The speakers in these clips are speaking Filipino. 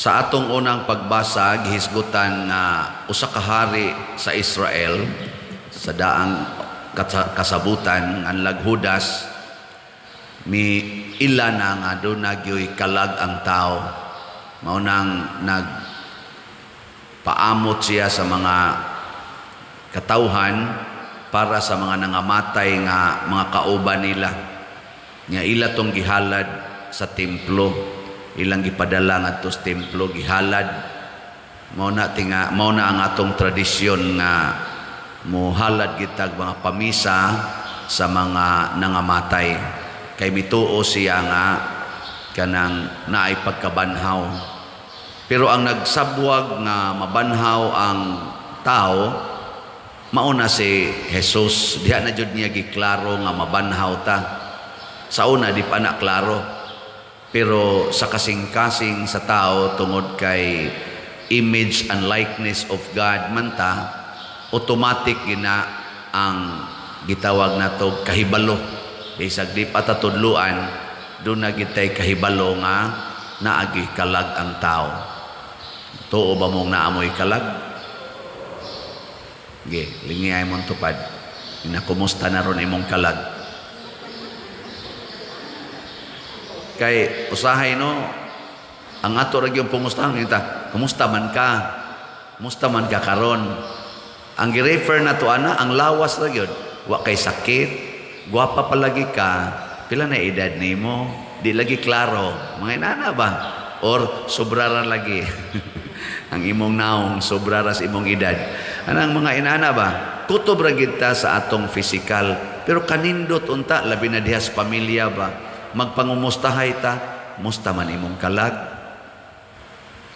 Sa atong unang pagbasa, gihisgutan nga usa ka hari sa Israel sa daang kasabutan nga Laghudas mi ila na nga doon nagyoy kalag ang tao. Maunang nagpaamot siya sa mga katawhan para sa mga nangamatay nga mga kauban nila. Nga ila tong gihalad sa templo. Ilang gipadala ngadto sa templo gihalad. Mao na ang atong tradisyon nga mohalad gitag mga pamisa sa mga nangamatay. Kay mituo siya nga kanang naay pagkabanhaw. Pero ang nagsabwag nga mabanhaw ang tao mauna si Jesus. Diha na jud niya giklaro nga mabanhaw ta. Sa una di pa na klaro. Pero sa kasing-kasing sa tao tungod kay image and likeness of God man ta, automatic gina ang gitawag nato kahibalo. Isag di pa ta tudluan, doon na gitay kahibalo nga naagi kalag ang tao. Tuo ba mong naamoy kalag? Ge, lingi ay mong tupad. Inakumusta na ron imong kalag. Kay usahay no, ang ato ra gyud pumustahan kita. Kumusta man ka? Kumusta man ka karon? Ang gi-refer na to ana, ang lawas ra gyud. Wa kay sakit, gwapa palagi ka, pila na edad nimo? Di lagi klaro. Mga inana ba? Or sobrara lagi. Ang imong naong sobrara sa imong edad. Anang mga inana ba? Kutob ra gyud ta sa atong physical, pero kanindot unta labi na diha sa pamilya ba? Magpangumustahay ta, musta man imong kalag?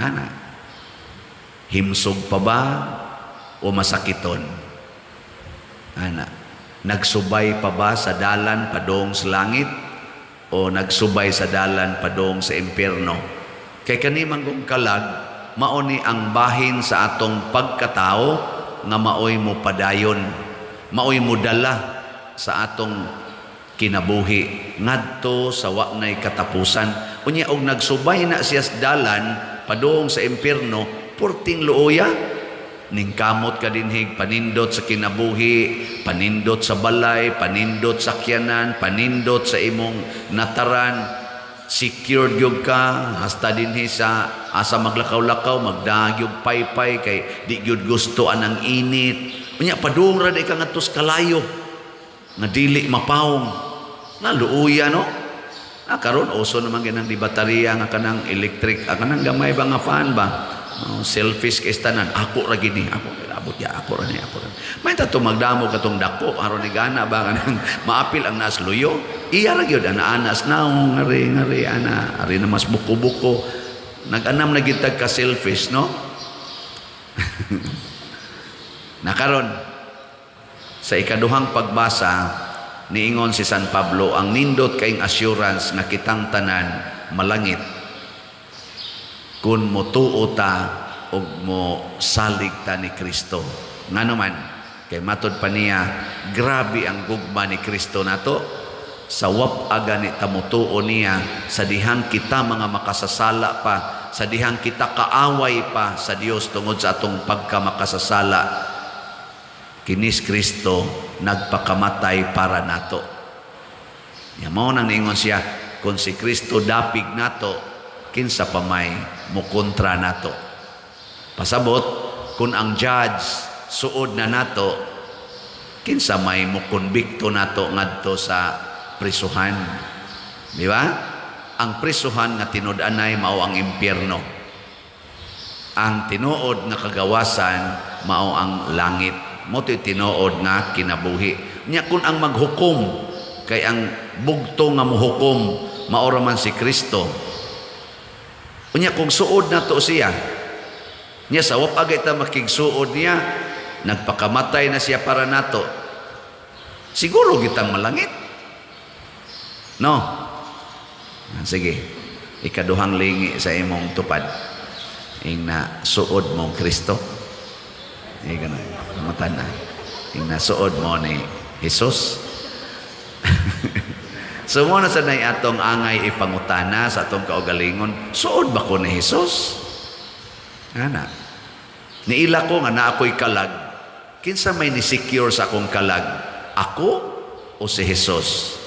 Ana, himsog pa ba o masakiton? Ana, nagsubay pa ba sa dalan padong sa langit o nagsubay sa dalan padong sa impyerno? Kay kanimang kong kalag, mauni ang bahin sa atong pagkatao nga maoy mo padayon, maoy mo dala sa atong kinabuhi ngadto sa wa nay katapusan. Unya og nagsubay na siya sa dalan padung sa impyerno, purting luoya ning kamot ka dinhig panindot sa kinabuhi, panindot sa balay, panindot sa kyanan, panindot sa imong nataran, secured gyud ka hasta dinhi sa asa maglakaw-lakaw, magdagyog paypay kay di gyud gusto anang init. Unya padung ra di ka ngadto sa kalayo nga dili mapawong na luuya no. Karon uso naman ganang di baterya nga kanang electric, kanang gamay ba nga fan ba, selfish kay tanan, ako ra gini, ako abot ya, ako ra ni, ako ra. May tato magdamo katong dako aron ni gana ba kanang maapil ang nas luyo. Iya ra gyud ana anas naong ngari ana ari na mas buko-buko. Nag-anam na gyud ka selfish no. Na karon sa ikaduhang pagbasa, niingon si San Pablo, ang nindot kaing assurance nga kitang tanan malangit kung motuo ta o mo salig ta ni Kristo. Nga naman, kay matod pa niya, grabe ang gugma ni Kristo nato. Sa wap aga ni tamutuo niya, sa dihang kita mga makasasala pa, sa dihang kita kaaway pa sa Dios tungod sa atong pagkamakasasala, kinis Kristo nagpakamatay para nato. Mo nang niingon siya, kung si Kristo dapig nato, kinsa pa may mukontra nato. Pasabot, kung ang judge suod na nato, kinsa may mukonbikto nato ngadto sa prisuhan. Di ba? Ang prisuhan nga tinud-anay mao ang impyerno. Ang tinuod nga kagawasan mao ang langit. Mo'y tinuod nga kinabuhi. Nya kung ang maghukom, kay ang bugto nga muhukom, maora man si Kristo. Nya kung suod na to siya, nya sa wap agay ta makigsuod niya, nagpakamatay na siya para nato. Siguro kitang malangit. No? Sige, ikaduhang lingi sa imong tupad. Ing na suod mong Kristo. Ganun. Mata na. Ing nasuod mo ni Jesus. Sumo na sa nay atong angay ipangutana sa atong kaugalingon, suod ba ko ni Jesus? Ana. Niila ko nga na ako'y kalag. Kinsa may ni-secure sa akong kalag? Ako o si Jesus?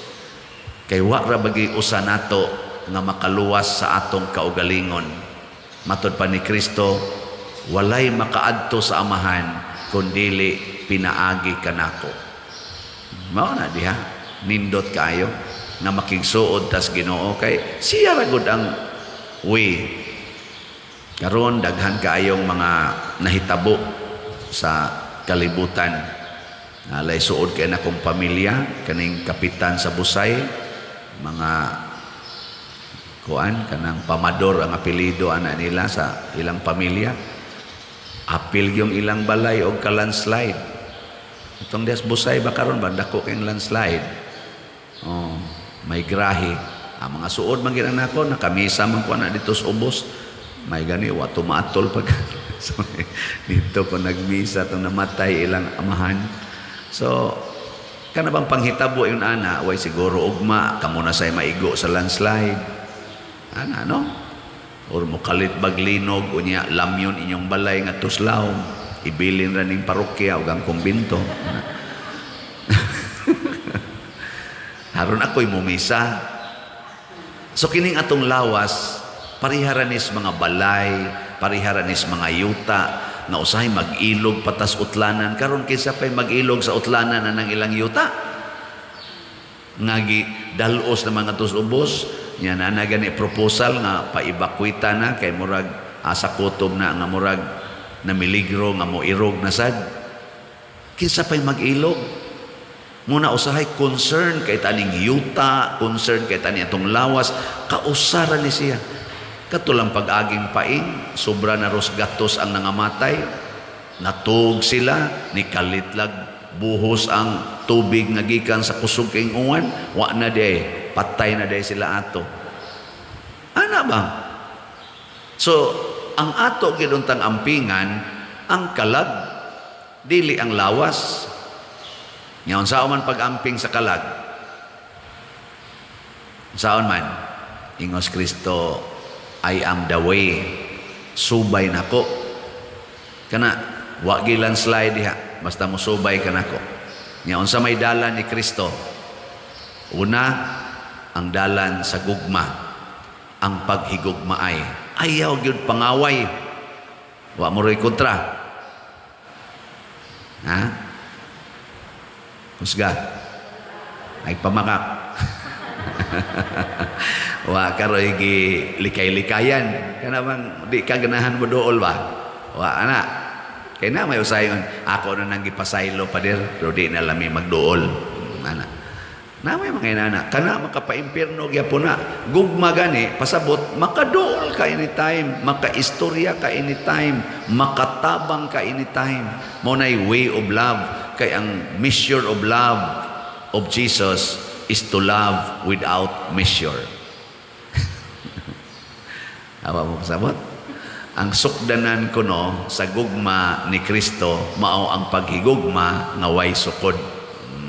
Kay wa ra bagi usa nato nga makaluwas sa atong kaugalingon. Matod pa ni Kristo, walay makaadto sa amahan kundili pinaagi kanako. Mao na diha, nindot kayo na makigsuod tas Ginoo kay siya ra gud ang way. Karon daghan kaayong mga nahitabo sa kalibutan. Alay suod kay na kong pamilya, kaning kapitan sa Busay, mga kuan kanang pamador ang apelyido ana nila sa ilang pamilya. Apil yung ilang balay og ka landslide. Itong des Busay ba karon ba dako kay landslide. Oh, may grahe. Ang mga suod man gid nako nakamisa man ko na dito sa ubos. May gani wa tumatol pag so, dito ko nagmisa tong namatay ilang amahan. So kana bang panghitabo yun ana way siguro ugma kamo na say maigo sa landslide. Ana no? Or mukalit baglinog unya lamyon inyong balay nga tuslaw. Ibilin ra ning parokya ug ang kumbento. Haron ako'y mumisa. So kining atong lawas pariharanis mga balay, pariharanis mga yuta, na usahay mag-ilog patas utlanan. Karon kinsa pa'y mag-ilog sa utlanan na ng ilang yuta? Ngagi dalos na mga tusubos, yan na gani proposal nga paibakwita na kay murag asa kutob na nga murag na miligro nga mo irog na sad. Kinsa pa'y mag-ilog? Muna usahay concern kay taning yuta, concern kay taning atong lawas, kausara ni siya. Katulang pag-aging paing, sobra na ros gatos ang nangamatay, natug sila, ni kalitlag, buhos ang tubig nga gikan sa kusog kay uwan, wa na day, patay na day sila ato. Ana ba? So, ang ato giduntang ampingan, ang kalag, dili ang lawas. Ngayon, saan man pag-amping sa kalag? Saan man? Ingos Kristo, I am the way. Subay nako. Kana wa gilan slide diha basta mo subay ka nako. Nya unsa may dalan ni Kristo? Una, ang dalan sa gugma. Ang paghigugma ay ayaw gyud pangaway. Wa mo roy kontra. Ha? Husga. Ay pamakak. Wa karoy gi likay-likayan kana bang di ka ganahan mo dool ba wa ana kay na may usayon ako na nang gipasaylo pader pero di na lami magdool ana na may mga inana kana makapaimpierno gyapon na gugma gani pasabot makadool ka anytime makaistorya ka anytime makatabang ka anytime mo nay way of love kay ang measure of love of Jesus is to love without measure. Apa mo kasabot? Ang sukdanan ko no sa gugma ni Kristo mao ang paghigugma nga way sukod.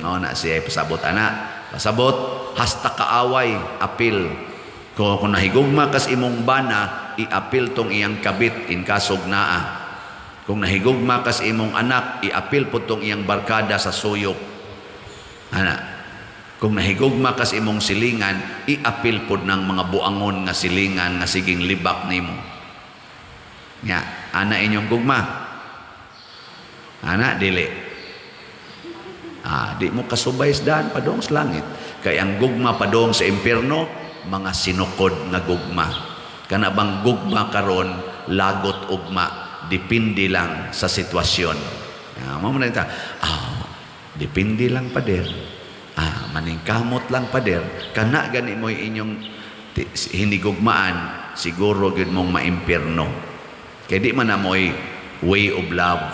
No na siya pasabot ana. Pasabot hasta kaaway apil. Kung nahigugma kas imong bana iapil tong iyang kabit in kasog naa. Kung nahigugma kas imong anak iapil pud tong iyang barkada sa suyok. Ana. Kung nahigugma kas imong silingan, iapil pod ng mga buangon nga silingan nga siging libak nimo. Nya, ana inyong gugma. Ana dili. Di mo kasubay isdaan padong sa langit. Kay ang gugma padong sa impierno, mga sinukod nga gugma. Kana bang gugma karon lagot ugma, dipindi lang sa sitwasyon. Mao man ta. Dipindi lang pader. Maningkamot lang pader kana gani mo inyong hinigugmaan siguro gyud mong maimpierno kay di man na moy way of love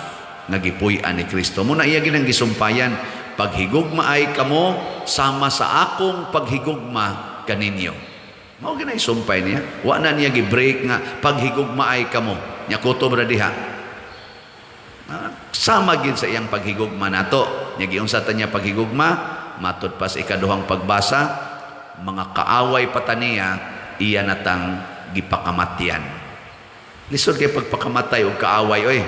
nga gipuy-an ni Kristo mo na iya ginang gisumpayan paghigugma ay kamo sama sa akong paghigugma kaninyo mao ginay sumpay niya wa na niya gi-break nga paghigugma ay kamo nya kutob ra diha sama gid sa iyang paghigugma nato nya giunsa ta niya paghigugma matod pa sa ikaduhang pagbasa mga kaaway pataniya iya natang gipakamatyan Lisod kay pagpakamatay o kaaway, oy.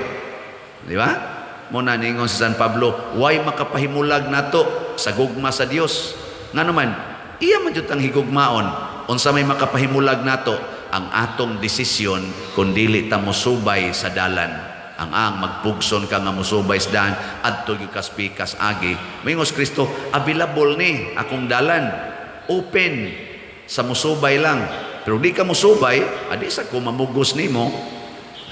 Di ba? Muna ningon si San Pablo, way makapahimulag nato sa gugma sa Dios. Nga naman, iya man jud ang higugmaon. Unsa may makapahimulag nato ang atong desisyon kung dili ta mosubay sa dalan. Ang magpugson ka nga mosubay sa dalan adto gyud ka pikas agi. Mingos Kristo, available ni akong dalan. Open sa musubay lang. Pero di ka musubay, adi sa ko mamugos nimo.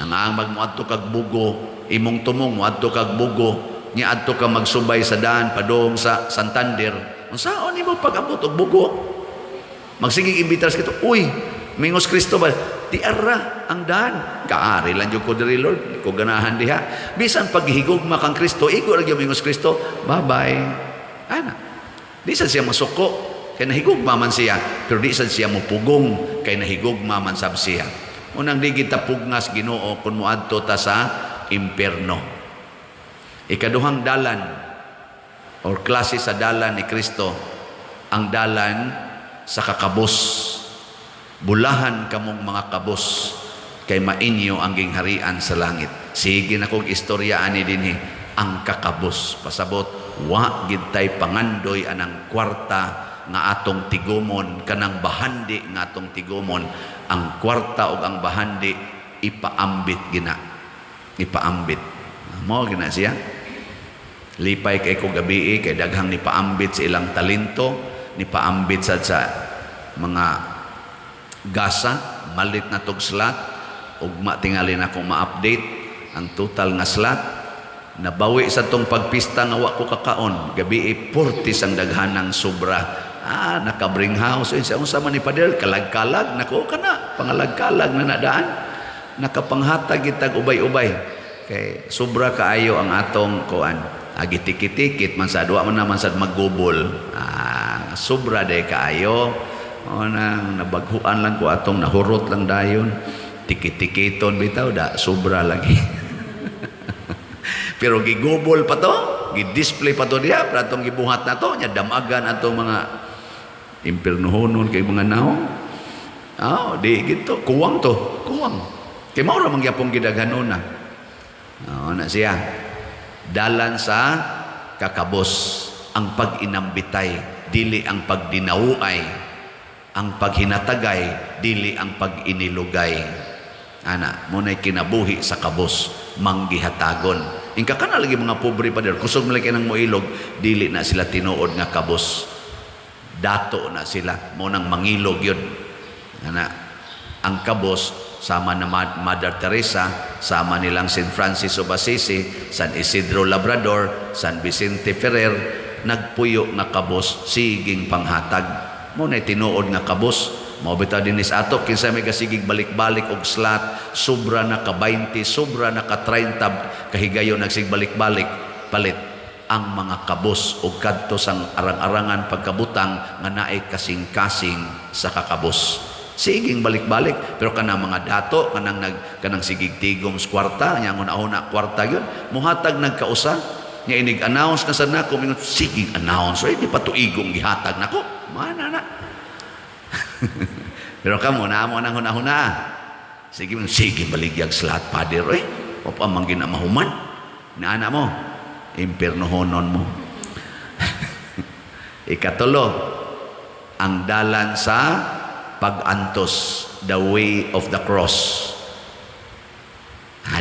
Ang magmuadto kag bugo, imong tumong muadto kag bugo, nya adto ka magsubay sa daan padong sa Santander. Unsaon nimo pag-abot og bugo? Magsigig imbitas kito, uy, mingos Kristo ba? Tiara ang daan. Kaari lang yung ko diri Lord, ko ganahan diha. Bisan paghigugma kang Kristo, igo ra gyud mingos Kristo. Bye-bye. Ana. Di sa siya masuko, kay nahigugma man siya, pero di sa siya mupugong, kay nahigugma man sab siya. Unang di kita pugnas Ginoo kun moadto ta sa impierno. Ikaduhang dalan or klase sa dalan ni Kristo, ang dalan sa kakabos. Bulahan kamong mga kabos, kay mainyo ang gingharian sa langit. Sige na kong istorya ani dinhi ang kakabos. Pasabot, wa gid tay pangandoy anang kwarta nga atong tigumon, kanang bahandi nga atong tigumon. Ang kwarta o ang bahandi ipaambit gina. Ipaambit. Mo gina siya. Lipay kay ko gabi kay daghang ni paambit sa ilang talento, ni paambit sa mga gasa, malit na tog slot, ugma tingali na akong ma-update ang total nga slot. Nabawi sa tong pagpista nga wa ko kakaon, gabi 40 ang daghanang sobra. Naka-bring house, unsa man ni pader, kalag-kalag, nako kana, pangalag-kalag na nadaan. Nakapanghatag itag ubay-ubay. Kay sobra kaayo ang atong kuan. Gitikit-tikit man sa duwa man naman sa maggubol. Sobra day kaayo. Nang nabaghuan lang ko atong nahurot lang dayon. Tikit-tikiton bitaw da sobra lagi. Pero gigubol pa to, gi-display pa to diha, para atong gibuhat na to, nya damagan atong mga impiernohonon kay mga naong. Di gito, kuwang to, kuwang. Kay mao ra mangyapong gidaghanon na. Na siya. Dalan sa kakabos, ang pag-inambitay, dili ang pagdinauay, ang paghinatagay, dili ang pag-inilugay. Ana, muna'y kinabuhi sa kabos, manggihatagon. Ingka ka na lagi mga pobre pa der, kusog malaki ng moilog, dili na sila tinuod nga kabos. Dato na sila, munang mangilog yun. Ana, ang kabos, sama na Mother Teresa, sama nilang St. Francis of Assisi, San Isidro Labrador, San Vicente Ferrer, nagpuyo nga kabos, siging panghatag. Muna'y tinuod nga kabos, maubita din is ato, kinsa may kasigig balik-balik og slot, sobra na ka 20, sobra na ka 30, kahigayon nagsig balik-balik, palit ang mga kabos og kadto sang arang-arangan pagkabutang nga naay kasing-kasing sa kakabos. Siging balik-balik, pero kanang mga dato, kanang sigig tigom sa kwarta, nya una kwarta yun, muhatag nagkausa, nya inig-announce na sa nako, sigig announce, di pa tuigong gihatag nako, mana na. Pero kamo na mo nang huna-huna. Sige baligyag slot pader o pa man ginamahuman. Naana mo, impiernohonon mo. Ikatulo, ang dalan sa pag-antos, the way of the cross.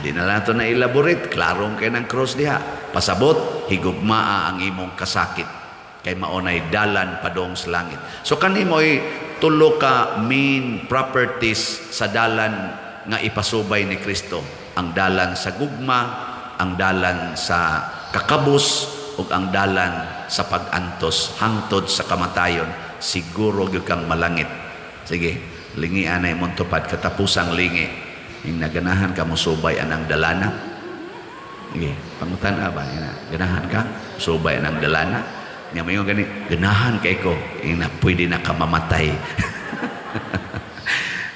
Di na lang ito na elaborate, klarong kayo ng cross diha. Pasabot, higugmaa ang imong kasakit. Kay maunay dalan padong sa langit. So kanimoy tulo ka main properties sa dalan nga ipasubay ni Kristo. Ang dalan sa gugma, ang dalan sa kakabos, ug ang dalan sa pag-antos hangtod sa kamatayon. Siguro gyud kang malangit. Sige, lingian na imong tupad katapusang lingi. Ing naganahan ka mo subay anang dalana. Sige, pangutan ba? Ganahan ka? Subay anang dalana. Nga mayo gani, ganahan kay ko, na pwede na ka mamatay.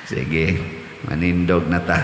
Sige, manindog na ta.